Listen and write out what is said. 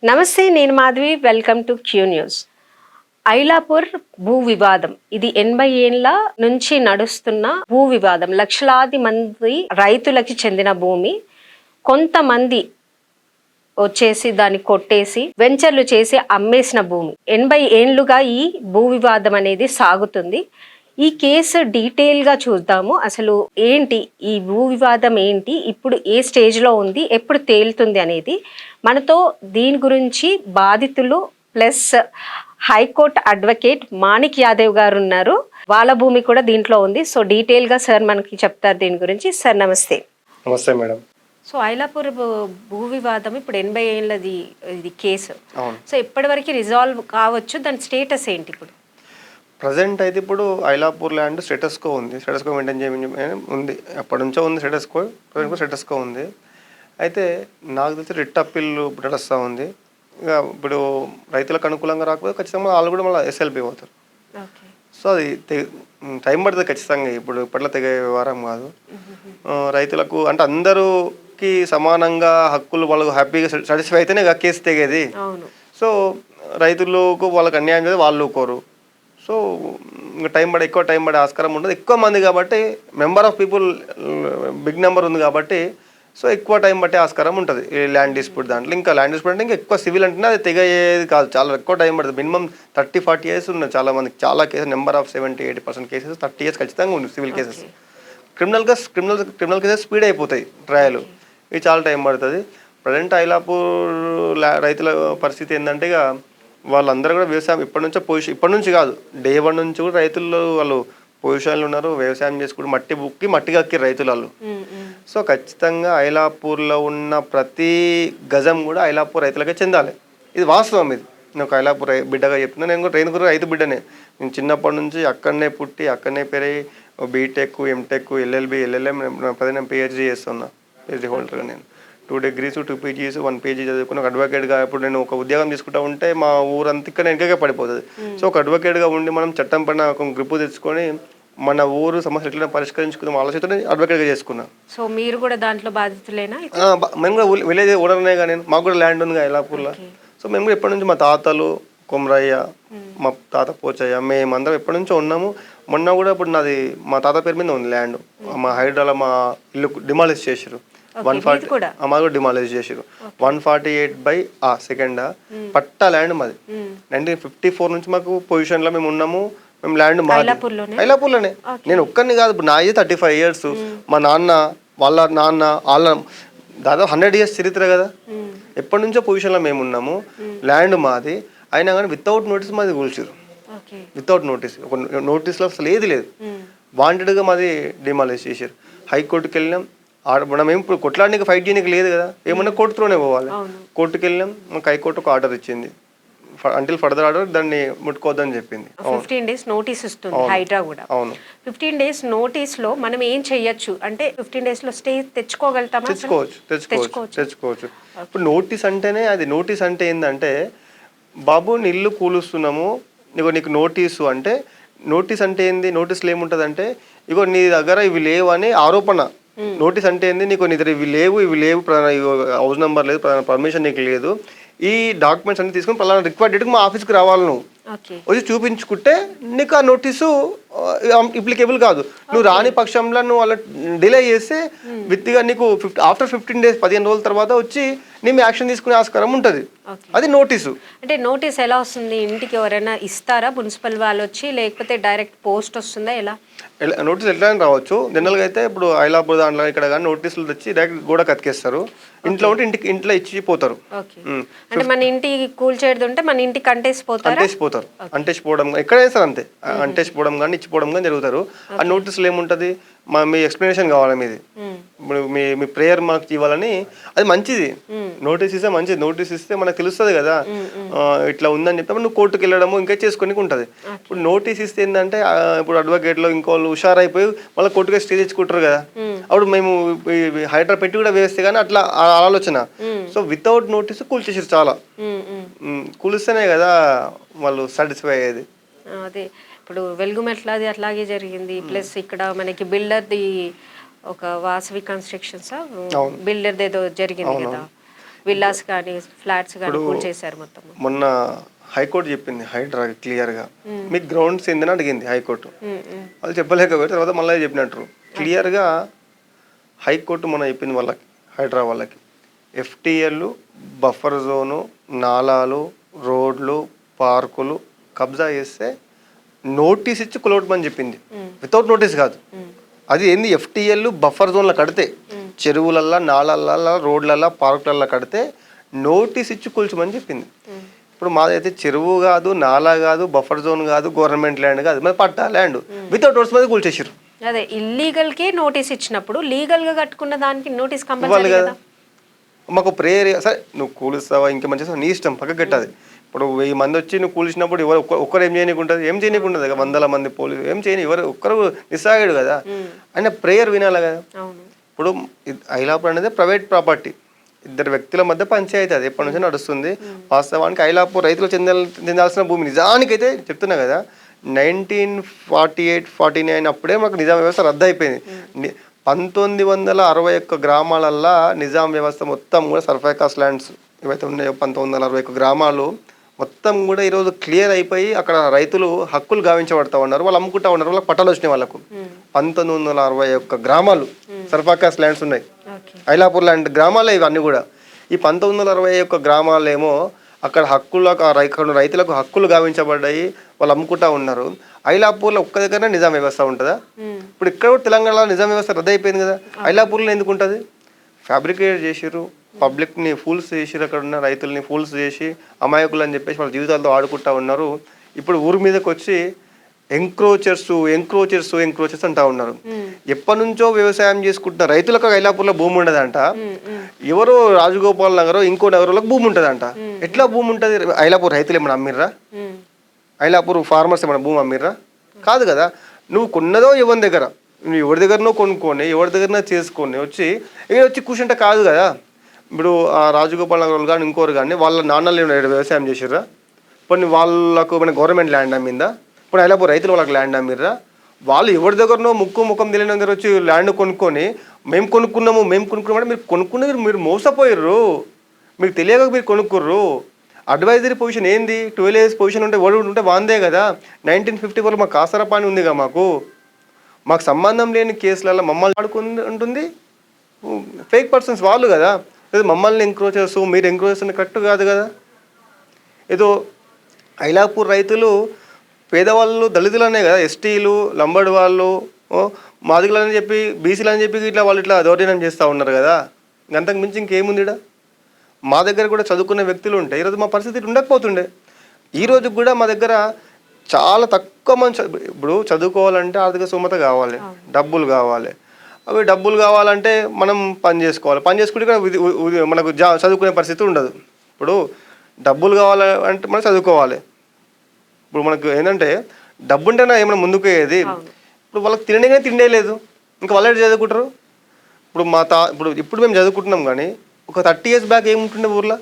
నమస్తే, నేను Madhavi. Welcome to Q news. Ailapur భూ వివాదం ఇది 80 ఏళ్ల నుంచి నడుస్తున్న భూ వివాదం. లక్షలాది మంది రైతులకి చెందిన భూమి కొంతమంది వచ్చేసి దాన్ని కొట్టేసి వెంచర్లు చేసి అమ్మేసిన భూమి. 80 ఏళ్లుగా ఈ భూ వివాదం అనేది సాగుతుంది. ఈ కేసు డీటెయిల్గా చూద్దాము. అసలు ఏంటి ఈ భూ వివాదం, ఏంటి ఇప్పుడు ఏ స్టేజ్లో ఉంది, ఎప్పుడు తేలుతుంది అనేది. మనతో దీని గురించి బాధితులు plus high court advocate Manik Yadav గారు ఉన్నారు. వాళ్ళ భూమి కూడా దీంట్లో ఉంది. సో డీటెయిల్గా సార్ మనకి చెప్తారు దీని గురించి. సార్ నమస్తే. నమస్తే మేడం. సో ఐలాపూర్ భూ వివాదం ఇప్పుడు 80 ఏళ్ళది ఇది కేసు. సో ఎప్పటివరకు రిజాల్వ్ కావచ్చు, దాని స్టేటస్ ఏంటి ఇప్పుడు? ప్రజెంట్ అయితే ఇప్పుడు ఐలాపూర్ ల్యాండ్ స్టేటస్ కో ఉంది. స్టేటస్ కో మెయింటైన్ చేయమని ఉంది. ఎప్పటి నుంచో ఉంది status quo. Present status quo ఉంది. అయితే నాకు తెలిసి రిట్ అప్పీల్ నడుస్తూ ఉంది. ఇక ఇప్పుడు రైతులకు అనుకూలంగా రాకపోతే ఖచ్చితంగా వాళ్ళు కూడా మళ్ళీ ఎస్ఎల్పి అవుతారు. సో అది టైం పడుతుంది ఖచ్చితంగా. ఇప్పుడు ఇప్పట్లో తెగే వ్యవహారం కాదు. రైతులకు అంటే అందరూకి సమానంగా హక్కులు వాళ్ళకు హ్యాపీగా సాటిస్ఫై అయితేనే కేసు తెగేది. సో రైతులకు వాళ్ళకి అన్యాయం చేస్తే వాళ్ళు కోరు. సో ఇంకా ఎక్కువ టైం పడే ఆస్కారం ఉండదు. ఎక్కువ మంది కాబట్టి member of people big number ఉంది కాబట్టి సో ఎక్కువ టైం పట్టే ఆస్కారం ఉంటుంది ఈ ల్యాండ్ డిస్ప్యూట్ దాంట్లో. ఇంకా ల్యాండ్ డిస్ప్యూట్ అంటే ఇంకా ఎక్కువ సివిల్ అంటేనే అది తెగేది కాదు. చాలా ఎక్కువ టైం పడుతుంది. మినిమం 30-40 years ఉన్నాయి చాలా మందికి. చాలా cases number of 70-80% cases 30 years ఖచ్చితంగా ఉంది civil cases. Criminal cases speed అయిపోతాయి ట్రయల్. ఇది చాలా టైం పడుతుంది. ప్రజెంట్ ఐలాపూర్ రైతుల పరిస్థితి ఏంటంటే ఇక వాళ్ళందరూ కూడా వ్యవసాయం ఇప్పటి నుంచి కాదు, డే 1 నుంచి కూడా రైతులు వాళ్ళు పొజిషన్లు ఉన్నారు. వ్యవసాయం చేసుకుంటూ మట్టి కక్కి రైతులు వాళ్ళు. సో ఖచ్చితంగా ఐలాపూర్లో ఉన్న ప్రతి గజం కూడా ఐలాపూర్ రైతులకే చెందాలి. ఇది వాస్తవం. ఇది నేను ఒక ఐలాపూర్ బిడ్డగా చెప్తున్నా. నేను కూడా రైతు బిడ్డనే. నేను చిన్నప్పటి నుంచి అక్కడనే పుట్టి అక్కడనే పెరిగి BTech, MTech, LLB, LLM, present PhD చేస్తున్నా. పిహెచ్డీ హోల్డర్గా నేను 2 degrees 2 PGs 1 PG చదువుకుని ఒక అడ్వకేట్గా ఇప్పుడు నేను ఒక ఉద్యోగం తీసుకుంటా ఉంటే మా ఊరంతా ఇక్కడ వెనకగా పడిపోతుంది. సో ఒక అడ్వకేట్గా ఉండి మనం చట్టం పైన ఒక గ్రిప్ తెచ్చుకొని మన ఊరు సమస్యలు ఎట్లా పరిష్కరించుకుందాం ఆలోచనతో అడ్వకేట్గా చేసుకున్నాను. సో మీరు కూడా దాంట్లో బాధితులేనా? మేము కూడా విలేజ్ ఓడర్నే కానీ మాకు కూడా ల్యాండ్ ఉంది ఐలాపూర్లో. సో మేము కూడా ఎప్పటి నుంచి మా తాతలు కొమరయ్య, మా తాత పోచయ్య, మేమందరం ఎప్పటి నుంచో ఉన్నాము. మొన్న కూడా ఇప్పుడు నాది మా తాత పేరు మీద ఉంది ల్యాండ్. మా హైడ్రాలో మా ఇల్లు డిమాలిష్ చేసారు. 140 మాకు డిమాలిష్ చేసారు. 148/2 పట్టా ల్యాండ్ మాది. 1954 నుంచి మాకు పొజిషన్లో మేము ఉన్నాము. మేము ల్యాండ్ మాది ఐలాపూర్లోనే. నేను ఒక్కరిని కాదు, ఇప్పుడు నా ఏజ్ 35 years. మా నాన్న వాళ్ళ దాదాపు 100 years చరిత్ర కదా. ఎప్పటి నుంచో పొజిషన్లో మేము ఉన్నాము. ల్యాండ్ మాది అయినా కానీ వితౌట్ నోటీస్ మాది కూల్చారు. వితౌట్ నోటీస్, ఒక నోటీస్లో అసలు ఏది లేదు. వాంటెడ్గా మాది డిమాలిష్ చేశారు. హైకోర్టుకి వెళ్ళినాం. మనం ఏం ఇప్పుడు కొట్లాడడానికి ఫైట్ చేయడానికి లేదు కదా. ఏమన్నా కోర్టులోనే పోవాలి. కోర్టుకి వెళ్ళాం. మాకు హైకోర్టు ఒక ఆర్డర్ ఇచ్చింది. అంటిల్ ఫర్దర్ ఆర్డర్ దాన్ని ముట్టుకోవద్దని చెప్పింది. 15 days నోటీస్ ఇస్తుంది హైడ్రా కూడా. అవును. 15 days నోటీస్లో మనం ఏం చెయ్యొచ్చు అంటే 15 days స్టే తెచ్చుకోగలుగుతామా? తెచ్చుకోవచ్చు. ఇప్పుడు నోటీస్ అంటేనే అది. నోటీస్ అంటే ఏంటంటే బాబు నీ ఇల్లు కూలుస్తున్నాము, నీకు నోటీసు అంటే. నోటీస్ అంటే ఏంది? నోటీసులు ఏముంటుంది ఇగో నీ దగ్గర ఇవి లేవు అని ఆరోపణ. నోటీస్ అంటే ఏంది? నీకు నీ దగ్గర ఇవి లేవు హౌస్ నెంబర్ లేదు, పర్మిషన్ నీకు లేదు, ఈ డాక్యుమెంట్స్ అన్ని తీసుకుని పలానా రిక్వైర్డ్ డేట్కి మా ఆఫీస్కి రావాలి. నువ్వు వచ్చి చూపించుకుంటే నీకు ఆ నోటీసు అప్లికేబుల్ కాదు. నువ్వు రాని పక్షంలో నువ్వు అలా డిలే చేస్తే విత్గా నీకు ఆఫ్టర్ 15 days 15 రోజుల తర్వాత వచ్చి నీ యాక్షన్ తీసుకునే ఆస్కారం ఉంటుంది. అది నోటీసు. అంటే నోటీస్ ఎలా వస్తుంది? ఇంటికి ఎవరైనా ఇస్తారా మున్సిపల్ వాళ్ళు వచ్చి, లేకపోతే డైరెక్ట్ పోస్ట్ వస్తుందా? ఎలా నోటీస్ ఎట్లా రావచ్చు? జనరల్గా అయితే ఇప్పుడు ఐలాపూర్ దాంట్లో ఇక్కడ కానీ నోటీసులు తెచ్చి డైరెక్ట్ గోడ కతికేస్తారు. ఇంట్లో ఉంటే ఇంట్లో ఇచ్చి పోతారు. అంటే మన ఇంటి కూల్చేది ఉంటే మన ఇంటికి అంటేసిపోతారు. అంటేసిపోవడం ఎక్కడైనా సరే అంతే. అంటేసిపోవడం కానీ ఇచ్చిపోవడం కానీ జరుగుతారు. ఆ నోటీసులు ఏముంటుంది? మీ ఎక్స్ప్లెనేషన్ కావాలి మీది. ఇప్పుడు మీ ప్రేయర్ మాకు ఇవ్వాలని. అది మంచిది. నోటీస్ ఇస్తే మంచిది. నోటీస్ ఇస్తే మనకు తెలుస్తుంది కదా ఇట్లా ఉందని చెప్పి నువ్వు కోర్టుకు వెళ్ళడము ఇంకా చేసుకోనికి ఉంటుంది. ఇప్పుడు నోటీస్ ఇస్తే ఏంటంటే ఇప్పుడు అడ్వకేట్లో ఇంకోళ్ళు హుషారైపోయి మళ్ళీ కోర్టుగా స్టే తెచ్చుకుంటారు కదా. అప్పుడు మేము హైడ్రా పెట్టి కూడా వేస్తే కానీ అట్లా ఆలోచన. సో వితౌట్ నోటీస్ కూల్చేసారు. చాలా కూలిస్తేనే కదా వాళ్ళు సాటిస్ఫై అయ్యేది. అదే ఇప్పుడు వెలుగుమెట్లది అట్లాగే జరిగింది. ప్లస్ ఇక్కడ మనకి బిల్డర్ది ఒక వాసవి కన్స్ట్రక్షన్స్ బిల్డర్ది ఏదో జరిగింది కదా. విల్లాస్ కానీ ఫ్లాట్స్ కానీ కూల్చేశారు మొత్తం. మొన్న హైకోర్టు చెప్పింది హైడ్రా క్లియర్గా మీకు గ్రౌండ్స్ ఏందని అడిగింది హైకోర్టు. వాళ్ళు చెప్పలేకపోతే తర్వాత మళ్ళీ చెప్పినట్టు క్లియర్గా హైకోర్టు మొన్న చెప్పింది వాళ్ళకి హైడ్రా వాళ్ళకి ఎఫ్టీఎల్, బఫర్ జోను, నాలాలు, రోడ్లు, పార్కులు కబ్జా చేస్తే నోటీస్ ఇచ్చి కులవటమని చెప్పింది. వితౌట్ నోటీస్ కాదు. అది ఏంది ఎఫ్టీఎల్ బఫర్ జోన్లో కడితే చెరువులల్లా, నాళాలల్లా, రోడ్లల్లా, పార్కులల్లా కడితే నోటీస్ ఇచ్చి కూల్చమని చెప్పింది. ఇప్పుడు మాదైతే చెరువు కాదు, నాలా కాదు, బఫర్ జోన్ కాదు, గవర్నమెంట్ ల్యాండ్ కాదు, మరి పట్టా ల్యాండ్ వితౌట్ నోటీస్ మీద కూల్చేసారు. అదే ఇల్లీగల్ కే నోటీస్ ఇచ్చినప్పుడు లీగల్ గా కట్టుకున్న దానికి నోటీస్ కంపల్సరీ కదా. మాకు ప్రేయర్ సరే నువ్వు కూలుస్తావా ఇంకా మంచిగా నీ ఇష్టం పక్కకి పెట్టాది. ఇప్పుడు 1000 మంది వచ్చి నువ్వు కూల్చినప్పుడు ఎవరు ఒక్కరు ఏం చేయనీకుంటుంది? ఏం చేయనీకుంటుంది కదా. 100 మంది పోలీసు ఏం చేయని ఎవరు ఒక్కరు నిస్సాగాడు కదా. ఆయన ప్రేయర్ వినాలి కదా. ఇప్పుడు ఐలాపూర్ అనేది ప్రైవేట్ ప్రాపర్టీ, 2 వ్యక్తుల మధ్య పంచాయతీ, అది ఎప్పటి నుంచో నడుస్తుంది. వాస్తవానికి ఐలాపూర్ రైతులు చెందాల్సిన భూమి నిజానికైతే చెప్తున్నా కదా 1948-49 అప్పుడే మాకు నిజాం వ్యవస్థ రద్దు అయిపోయింది. 1961 గ్రామాలల్లో నిజాం వ్యవస్థ మొత్తం కూడా సర్ఫైకాస్ ల్యాండ్స్ ఏవైతే ఉన్నాయో 1961 గ్రామాలు మొత్తం కూడా ఈరోజు క్లియర్ అయిపోయి అక్కడ రైతులు హక్కులు గావించబడతా ఉన్నారు. వాళ్ళు అమ్ముకుంటా ఉన్నారు. వాళ్ళకి పట్టాలు వచ్చినాయి. వాళ్ళకు 1961 గ్రామాలు సర్ఫాకాస్ ల్యాండ్స్ ఉన్నాయి. ఐలాపూర్ ల్యాండ్ గ్రామాలే ఇవన్నీ కూడా. ఈ 1961 గ్రామాలేమో అక్కడ రైతులకు హక్కులు గావించబడ్డాయి. వాళ్ళు అమ్ముకుంటా ఉన్నారు. ఐలాపూర్లో ఒక్క దగ్గర నిజాం వ్యవస్థ ఉంటుందా? ఇప్పుడు ఇక్కడ కూడా తెలంగాణలో నిజాం వ్యవస్థ రద్దు అయిపోయింది కదా. ఐలాపూర్లో ఎందుకు ఉంటుంది? ఫ్యాబ్రికేట్ చేసిర్రు, పబ్లిక్ని ఫూల్స్ చేసిర్రు, అక్కడ ఉన్న రైతుల్ని ఫూల్స్ చేసి అమాయకులు అని చెప్పేసి వాళ్ళ జీవితాలతో ఆడుకుంటా ఉన్నారు. ఇప్పుడు ఊరి మీదకి వచ్చి ఎంక్రోచర్స్ అంటా ఉన్నారు. ఎప్పటి నుంచో వ్యవసాయం చేసుకుంటున్న రైతులకు ఐలాపూర్లో భూమి ఉండదంట. ఎవరో రాజగోపాల్ నగర్ ఇంకో నగరంలోకి భూమి ఉంటుందంట. ఎట్లా భూమి ఉంటుంది? ఐలాపూర్ రైతులు ఏమన్నా అమ్మిర్రా? ఐలాపూర్ ఫార్మర్స్ ఏమన్నా భూమి అమ్మిర్రా? కాదు కదా. నువ్వు కొన్నదో ఎవరి దగ్గర, నువ్వు ఎవరి దగ్గరనో కొనుక్కొని ఎవరి దగ్గరనో చేసుకొని వచ్చి కూర్చుంటే కాదు కదా. ఇప్పుడు ఆ రాజగోపాల్ నగర్ కానీ ఇంకోరు కానీ వాళ్ళ నాన్నలు వ్యవసాయం చేసిర్రా? కొన్ని వాళ్ళకు మన గవర్నమెంట్ ల్యాండ్ అమ్మిందా? ఇప్పుడు ఐలాపూర్ రైతులు వాళ్ళకి ల్యాండ్ అమ్మిర్రా? వాళ్ళు ఎవరి దగ్గరనో ముఖం తెలియని దగ్గర వచ్చి ల్యాండ్ కొనుక్కొని మేము కొనుక్కున్నాము అంటే మీరు కొనుక్కున్నది మీరు మోసపోయిర్రు. మీకు తెలియక మీరు కొనుక్కుర్రు. అడ్వైజరీ పొజిషన్ ఏంది? 12 years పొజిషన్ ఉంటే ఓడి ఉంటే వాందే కదా. 1954 మాకు కాసరపాని ఉందిగా. మాకు సంబంధం లేని కేసులలో మమ్మల్ని ఆడుకుని ఉంటుంది ఫేక్ పర్సన్స్ వాళ్ళు కదా. లేదా మమ్మల్ని ఎంక్రోచ్ చేస్తూ మీరు ఎంక్రోచ్ చేస్తున్న కరెక్ట్ కాదు కదా. ఏదో ఐలాపూర్ రైతులు పేదవాళ్ళు దళితులనే కదా, ఎస్టీలు, లంబడి వాళ్ళు, మాదిగలని చెప్పి బీసీలు అని చెప్పి ఇట్లా వాళ్ళు ఇట్లా దౌర్జన్యం చేస్తూ ఉన్నారు కదా. అంతకు మించి ఇంకేముందిడా? మా దగ్గర కూడా చదువుకునే వ్యక్తులు ఉంటే ఈరోజు మా పరిస్థితి ఉండకపోతుండే. ఈరోజు కూడా మా దగ్గర చాలా తక్కువ మంది ఇప్పుడు చదువుకోవాలంటే ఆర్థిక స్థోమత కావాలి, డబ్బులు కావాలి. అవి డబ్బులు కావాలంటే మనం పని చేసుకోవాలి. పని చేసుకుంటే మనకు చదువుకునే పరిస్థితి ఉండదు. ఇప్పుడు డబ్బులు కావాలంటే మనం చదువుకోవాలి. ఇప్పుడు మనకు ఏంటంటే డబ్బు ఉంటేనే ఏమైనా ముందుకు అయ్యేది. ఇప్పుడు వాళ్ళకి తినగానే తిండే లేదు, ఇంకా వాళ్ళు చదువుకుంటారు. ఇప్పుడు ఇప్పుడు మేము చదువుకుంటున్నాం కానీ ఒక 30 years బ్యాక్ ఏముంటుండే ఊర్లో?